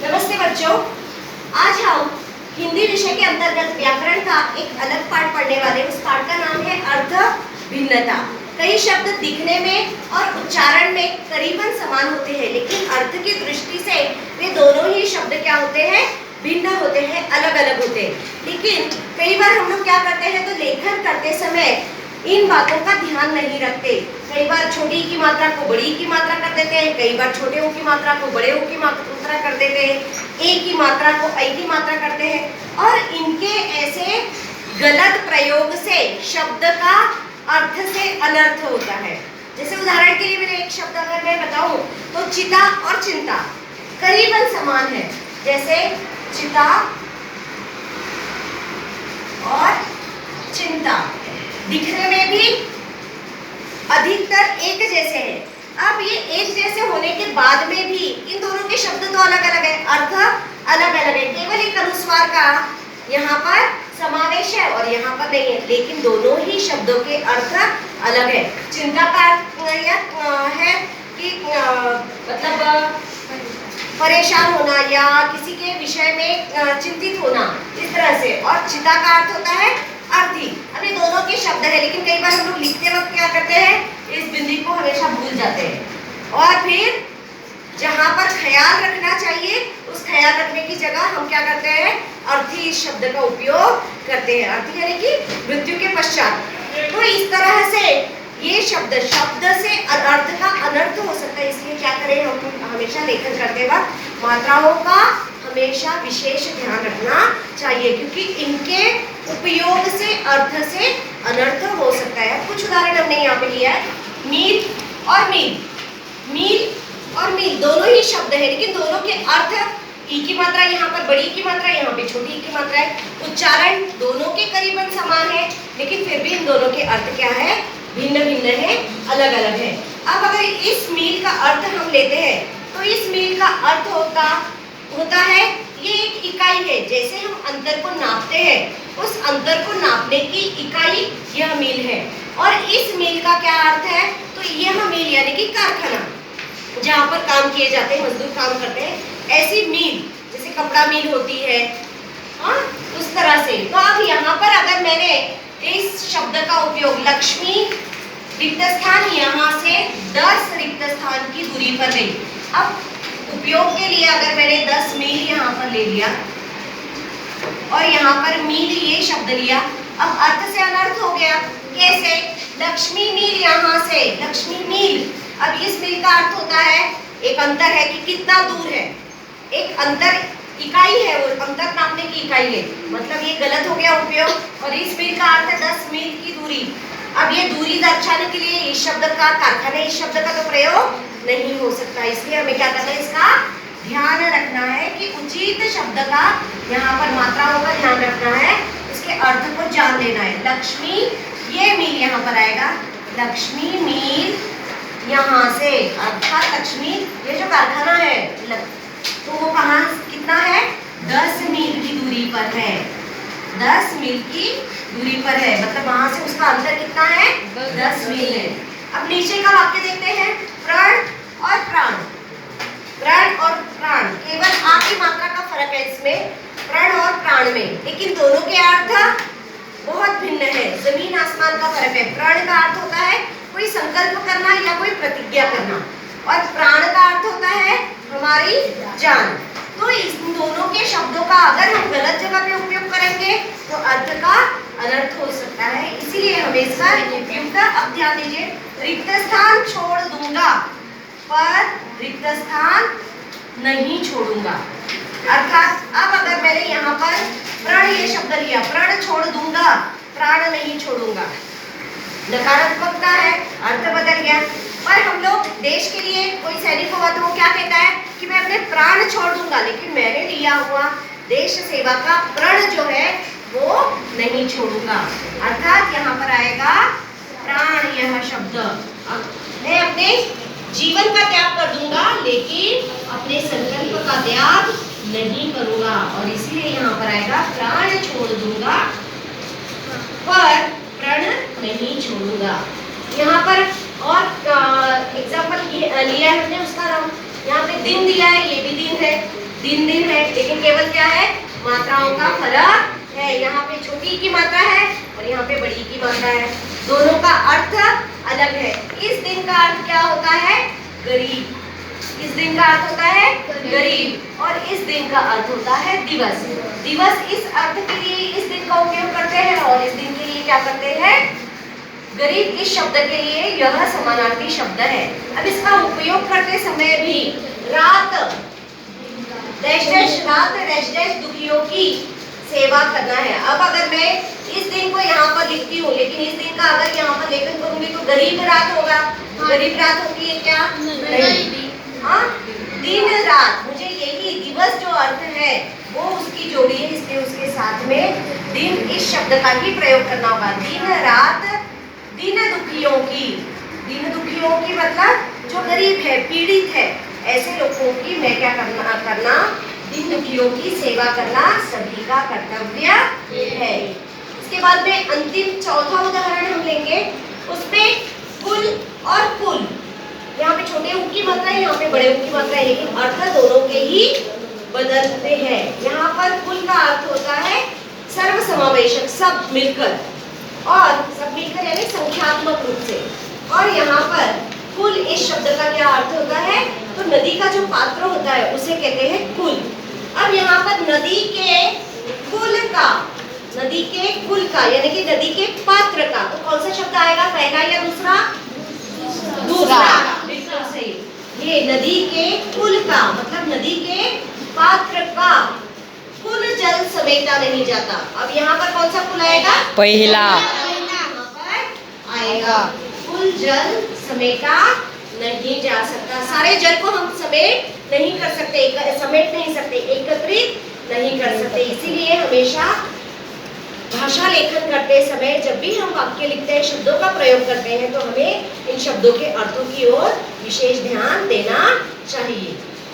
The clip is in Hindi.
नमस्ते बच्चों, आज हम हिंदी विषय के अंतर्गत व्याकरण का एक अलग पाठ पढ़ने वाले। उस पाठ का नाम है अर्थ भिन्नता। कई शब्द दिखने में और उच्चारण में करीबन समान होते हैं, लेकिन अर्थ की दृष्टि से वे दोनों ही शब्द क्या होते हैं, भिन्न होते हैं, अलग अलग होते हैं। लेकिन कई बार हम लोग क्या करते हैं, तो लेखन करते समय इन बातों का ध्यान नहीं रखते। कई बार छोटी की मात्रा को बड़ी की मात्रा कर देते हैं, कई बार छोटे ओ की मात्रा को बड़े ओ की मात्रा कर देते हैं, ए की मात्रा को ऐ की मात्रा करते हैं। और इनके ऐसे गलत प्रयोग से शब्द का अर्थ से अनर्थ होता है। जैसे उदाहरण के लिए मैंने एक शब्द अगर मैं बताऊं तो चिता और चिंता करीबन समान है। जैसे चिता और चिंता दिखने में भी अधिकतर एक जैसे हैं। अब ये एक जैसे होने के बाद में भी इन दोनों के शब्द तो अलग अलग है, अर्थ अलग अलग है। केवल एक अनुस्वार का यहाँ पर समावेश है और यहाँ पर नहीं है, लेकिन दोनों ही शब्दों के अर्थ अलग है। चिंता का अर्थ है कि मतलब परेशान होना या किसी के विषय में चिंतित होना, इस तरह से। और चिता का अर्थ होता है अर्थी। अब ये दोनों के शब्द है, लेकिन कई बार हम लोग लिखते वक्त क्या करते हैं, इस बिंदी को हमेशा भूल जाते हैं और फिर जहां पर ख्याल रखना चाहिए उस ख्याल रखने की जगह हम क्या करते हैं, अर्थी इस शब्द का उपयोग करते हैं। अर्थी यानी कि मृत्यु के पश्चात। तो इस तरह से ये शब्द से अर्थ का अनर्थ हो सकता है। इसलिए क्या करें, हम हमेशा लेखन करते वक्त मात्राओं का हमेशा विशेष ध्यान रखना चाहिए, क्योंकि इनके उपयोग से अर्थ से अनर्थ हो सकता है। कुछ उदाहरण हमने यहाँ पे लिया है, मील और मील। मील और मील दोनों ही शब्द है, लेकिन दोनों के अर्थ, ई की मात्रा यहाँ पर बड़ी की मात्रा, यहाँ पे छोटी की मात्रा है। उच्चारण दोनों के करीबन समान है, लेकिन फिर भी इन दोनों के अर्थ क्या है, भिन्न भिन्न है, अलग अलग है। अब अगर इस मील का अर्थ हम लेते हैं तो इस मील का अर्थ होता है ये एक इकाई है। जैसे हम अंतर को नापते हैं, उस अंतर को नापने की इकाई यह मील है। और इस मील का क्या अर्थ है, तो यह मील यानी कि कारखाना जहाँ पर काम किए जाते हैं, मजदूर काम करते हैं, ऐसी मील जैसे कपड़ा मील होती है, हाँ, उस तरह से। तो अब यहाँ पर अगर मैंने इस शब्द का उपयोग लक्ष्मी रिक्त स्थान यहाँ से 10 रिक्त स्थान की दूरी पर ली। अब उपयोग के लिए अगर मैंने 10 मील यहाँ पर ले लिया और यहाँ पर मील ये शब्द लिया, अब अर्थ से अनर्थ हो गया। कैसे, लक्ष्मी मील यहाँ से, लक्ष्मी मील। अब इस मील का अर्थ होता है एक अंतर है कि कितना दूर है, एक अंतर इकाई है, वो अंतर नापने की इकाई है, मतलब ये गलत हो गया उपयोग। और इस मील का अर्थ है 10 मील की दूरी। अब ये दूरी दर्शाने के लिए इस शब्द का, कारखाने इस शब्द का तो प्रयोग नहीं हो सकता। इसलिए हमें क्या करना है, इसका ध्यान रखना है कि उचित शब्द का यहाँ पर मात्राओं का ध्यान रखना है, इसके अर्थ को जान लेना है। लक्ष्मी, ये मील यहाँ पर आएगा, लक्ष्मी मील यहाँ से, अर्थात लक्ष्मी ये जो कारखाना है तो वो कहाँ कितना है, 10 मील की दूरी पर है, 10 मील की दूरी पर है, मतलब वहां से उसका अंतर कितना है, 10 मील है। अब नीचे का वाक्य देखते हैं, प्रण और प्राण। प्रण और प्राण, केवल आ की मात्रा का फर्क है इसमें, प्रण और प्राण में, लेकिन दोनों के अर्थ बहुत भिन्न है, जमीन आसमान का फर्क है। प्रण का अर्थ होता है कोई संकल्प करना या कोई प्रतिज्ञा करना, और प्राण का अर्थ होता है हमारी जान। तो इन दोनों के शब्दों का अगर हम गलत जगह पे उपयोग करेंगे तो अर्थ का अनर्थ हो सकता है। इसीलिए हमें इसका उपयुक्त, अब ध्यान दीजिए, रिक्त स्थान छोड़ दूंगा पर रिक्त स्थान नहीं छोड़ूंगा। अर्थात अब अगर मैंने यहाँ पर प्रण ये शब्द लिया, प्रण छोड़ दूंगा, प्राण नहीं छोड़ूंगा, नकारात्मकता है, अर्थ बदल गया। पर हम लोग देश के लिए कोई सैनिक होगा तो वो क्या कहता है कि मैं अपने प्राण छोड़ दूंगा, लेकिन मैंने लिया हुआ देश सेवा का प्रण जो है वो नहीं छोड़ूंगा। अर्थात यहाँ पर आएगा प्राण यह शब्द। मैं अपने जीवन का त्याग कर दूंगा, लेकिन अपने संकल्प का त्याग नहीं करूंगा, और इसीलिए यहाँ पर आएगा प्राण छोड़ दूंगा पर प्रण नहीं छोड़ूंगा। यहाँ पर और एग्जाम्पल लिया है हमने उसका नाम, यहाँ पे दिन दिया है, ये भी दिन है, दिन दिन है, लेकिन केवल क्या है, मात्राओं का फर्क है। यहाँ पे छोटी की मात्रा है और यहाँ पे बड़ी की मात्रा है, दोनों का अर्थ अलग है। इस दिन का अर्थ क्या होता है, गरीब। इस दिन का अर्थ होता है गरीब, और इस दिन का अर्थ होता है दिवस। दिवस इस अर्थ के लिए इस दिन का उपयोग करते हैं, और इस दिन के लिए क्या करते हैं, गरीब। इस शब्द के लिए यह समानार्थी शब्द है। अब इसका उपयोग करते समय भी रात डैश डैश, रात डैश डैश दुखियों की सेवा करना है। अब अगर मैं इस दिन को यहाँ पर लिखती हूँ, लेकिन इस दिन का अगर यहाँ पर लेखन करूंगी तो गरीब रात होगा। गरीब रात होती है क्या, नहीं, हाँ, दिन रात। मुझे यही दिवस जो अर्थ है वो उसकी जोड़ी है, इसलिए उसके साथ में दिन इस शब्द का ही प्रयोग करना होगा। दिन रात, दिन दुखियों की। दिन दुखियों की मतलब जो गरीब है, पीड़ित है, ऐसे लोगों की मैं क्या करना, दिन दुखियों की सेवा करना सभी का कर्तव्य है। इसके बाद में अंतिम चौथा उदाहरण हम लेंगे, उसमें कुल और कुल। यहाँ पे छोटे ऊ की मात्रा है, यहाँ पे बड़े ऊ की मात्रा है, लेकिन अर्थ दोनों के ही बदलते हैं। यहाँ पर कुल का अर्थ होता है सर्वसमावेशक, सब मिलकर, और सब मिलकर यानी संख्यात्मक रूप से। और यहाँ पर कुल इस शब्द का क्या अर्थ होता है, तो नदी का जो पात्र होता है उसे कहते हैं कुल। अब यहाँ पर नदी के कुल का, नदी के कुल का यानी कि नदी के पात्र का, तो कौन सा शब्द आएगा, पहला या दूसरा, दूसरा, बिल्कुल सही। ये नदी के कुल का मतलब नदी के पात्र का, कुल जल समेटा नहीं जाता। अब यहाँ पर कौन सा कुल आएगा, पहला यहाँ पर आएगा, कुल जल समेटा नहीं जा सकता। सारे जल को हम समेट नहीं कर सकते, समेट नहीं सकते, एकत्रित नहीं कर सकते। इसीलिए हमेशा भाषा लेखन करते समय जब भी हम वाक्य लिखते हैं, शब्दों का प्रयोग करते हैं, तो हमें इन शब्दों के अर्थों की ओर विशेष ध्यान देना चाहिए।